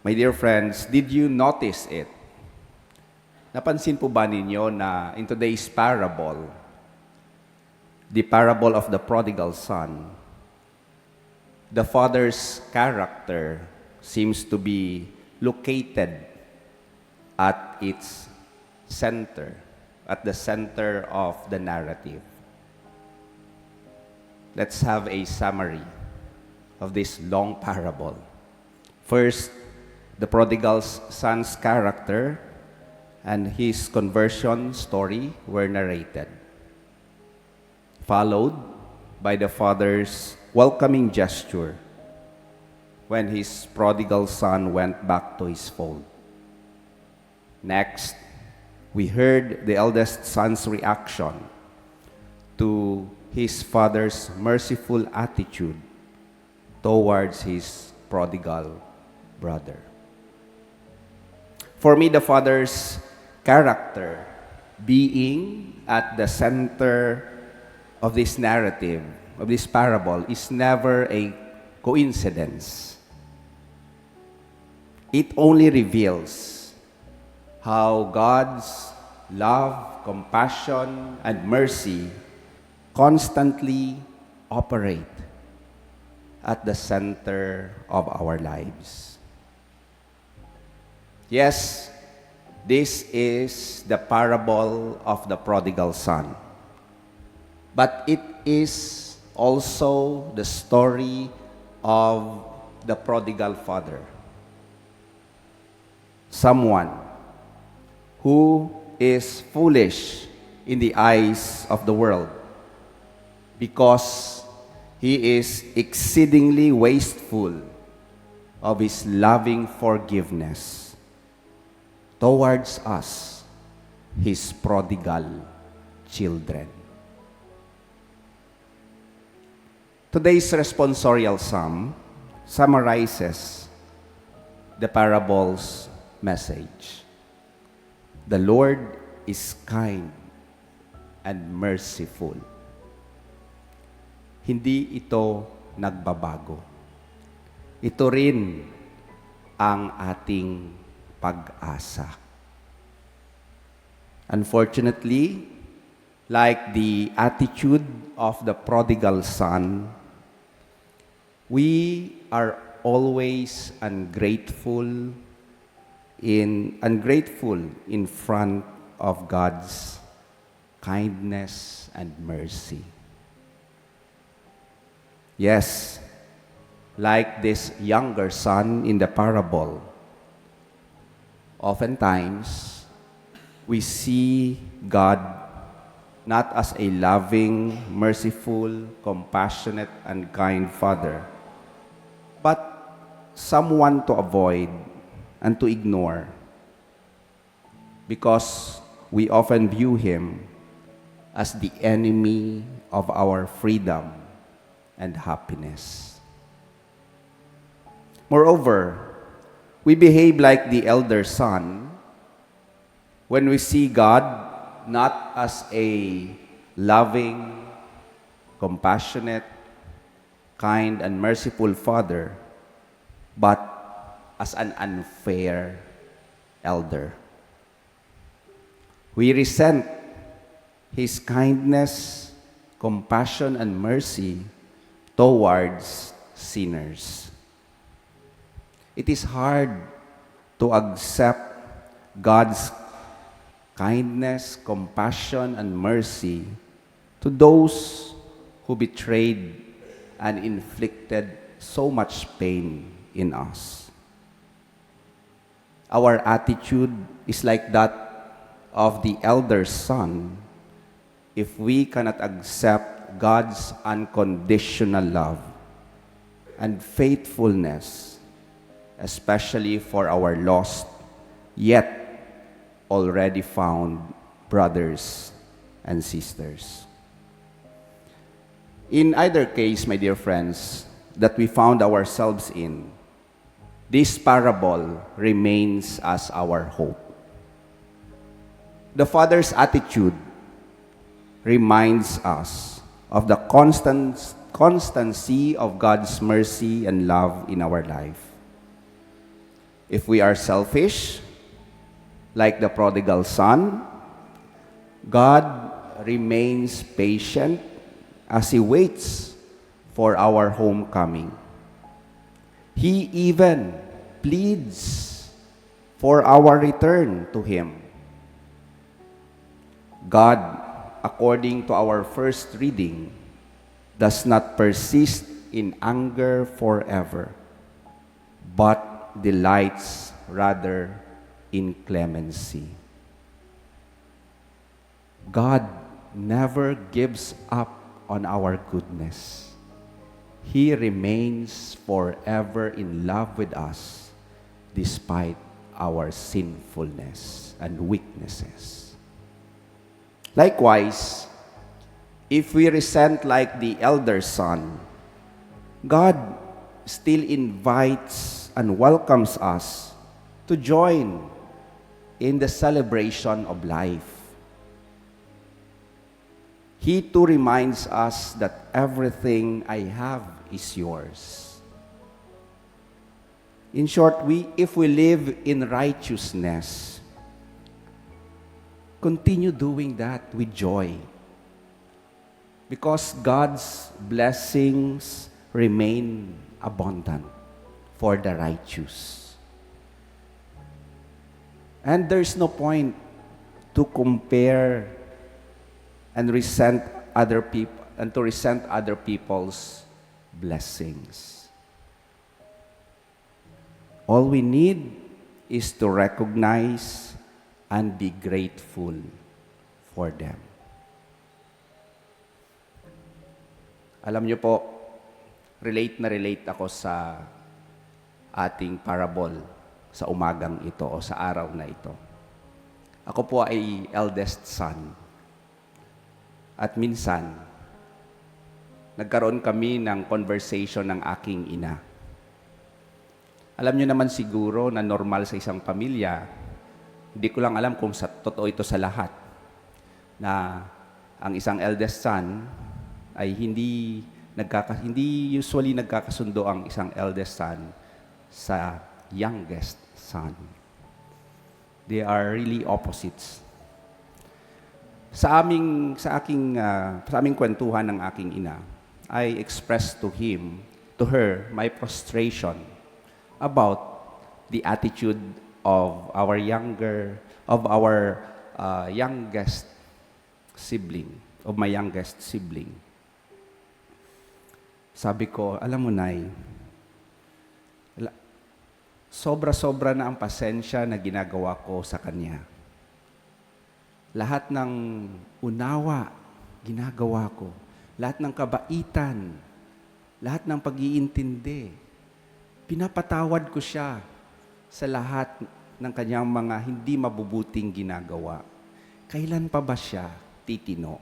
My dear friends, did you notice it? Napansin po ba ninyo na in today's parable, the parable of the prodigal son, the father's character seems to be located at its center, at the center of the narrative. Let's have a summary of this long parable. First, the prodigal son's character and his conversion story were narrated, followed by the father's welcoming gesture when his prodigal son went back to his fold. Next, we heard the eldest son's reaction to his father's merciful attitude towards his prodigal brother. For me, the father's character being at the center of this narrative, of this parable, is never a coincidence. It only reveals how God's love, compassion, and mercy constantly operate at the center of our lives. Yes, this is the parable of the prodigal son. But it is also the story of the prodigal father. Someone who is foolish in the eyes of the world because he is exceedingly wasteful of his loving forgiveness towards us, his prodigal children. Today's responsorial psalm summarizes the parable's message. The Lord is kind and merciful. Hindi ito nagbabago. Ito rin ang ating pag-asa. Unfortunately, like the attitude of the prodigal son, we are always ungrateful in front of God's kindness and mercy. Yes, like this younger son in the parable, oftentimes, we see God not as a loving, merciful, compassionate, and kind Father, but someone to avoid and to ignore because we often view Him as the enemy of our freedom and happiness. Moreover, we behave like the elder son when we see God not as a loving, compassionate, kind, and merciful Father, but as an unfair elder. We resent His kindness, compassion, and mercy towards sinners. It is hard to accept God's kindness, compassion, and mercy to those who betrayed and inflicted so much pain in us. Our attitude is like that of the elder son if we cannot accept God's unconditional love and faithfulness, especially for our lost, yet already found brothers and sisters. In either case, my dear friends, that we found ourselves in, this parable remains as our hope. The Father's attitude reminds us of the constancy of God's mercy and love in our life. If we are selfish, like the prodigal son, God remains patient as He waits for our homecoming. He even pleads for our return to Him. God, according to our first reading, does not persist in anger forever, but delights rather in clemency. God never gives up on our goodness. He remains forever in love with us despite our sinfulness and weaknesses. Likewise, if we resent like the elder son, God still invites and welcomes us to join in the celebration of life. He too reminds us that everything I have is yours. In short, if we live in righteousness, continue doing that with joy, because God's blessings remain abundant for the righteous. And there's no point to compare and resent other people and to resent other people's blessings. All we need is to recognize and be grateful for them. Alam niyo po, relate na relate ako sa ating parable sa umagang ito o sa araw na ito. Ako po ay eldest son. At minsan, nagkaroon kami ng conversation ng aking ina. Alam niyo naman siguro na normal sa isang pamilya, hindi ko lang alam kung totoo ito sa lahat, na ang isang eldest son ay hindi usually nagkakasundo ang isang eldest son sa youngest son. They are really opposites. Sa aming kwentuhan ng aking ina, I expressed to her, my frustration about the attitude of our youngest sibling, of my youngest sibling. Sabi ko, alam mo, Nay, sobra-sobra na ang pasensya na ginagawa ko sa kanya. Lahat ng unawa, ginagawa ko. Lahat ng kabaitan, lahat ng pag-iintindi. Pinapatawad ko siya sa lahat ng kanyang mga hindi mabubuting ginagawa. Kailan pa ba siya titino?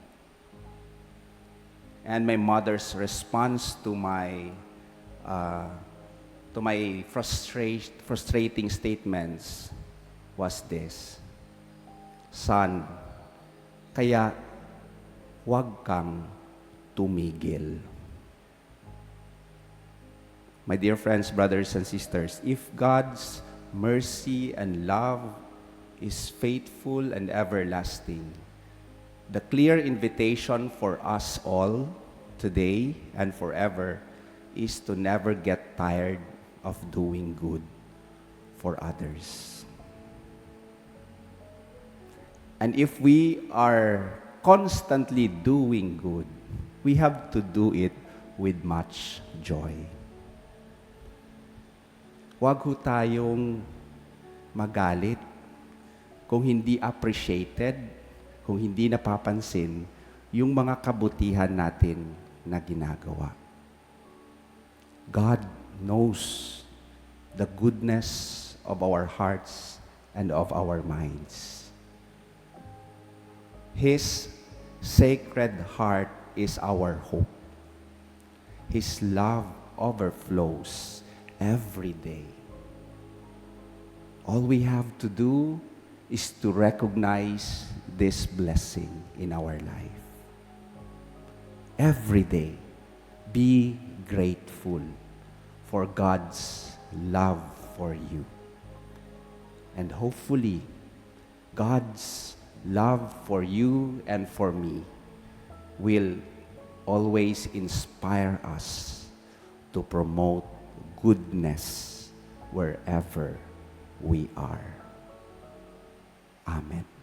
And my mother's response to my frustrating statements was this: Son, kaya huwag kang tumigil. My dear friends, brothers and sisters, if God's mercy and love is faithful and everlasting, the clear invitation for us all today and forever is to never get tired of doing good for others. And if we are constantly doing good, we have to do it with much joy. Huwag ho tayong magalit kung hindi appreciated, kung hindi napapansin yung mga kabutihan natin na ginagawa. God knows the goodness of our hearts and of our minds. His sacred heart is our hope. His love overflows every day. All we have to do is to recognize this blessing in our life. Every day, be grateful for God's love for you. And hopefully, God's love for you and for me will always inspire us to promote goodness wherever we are. Amen.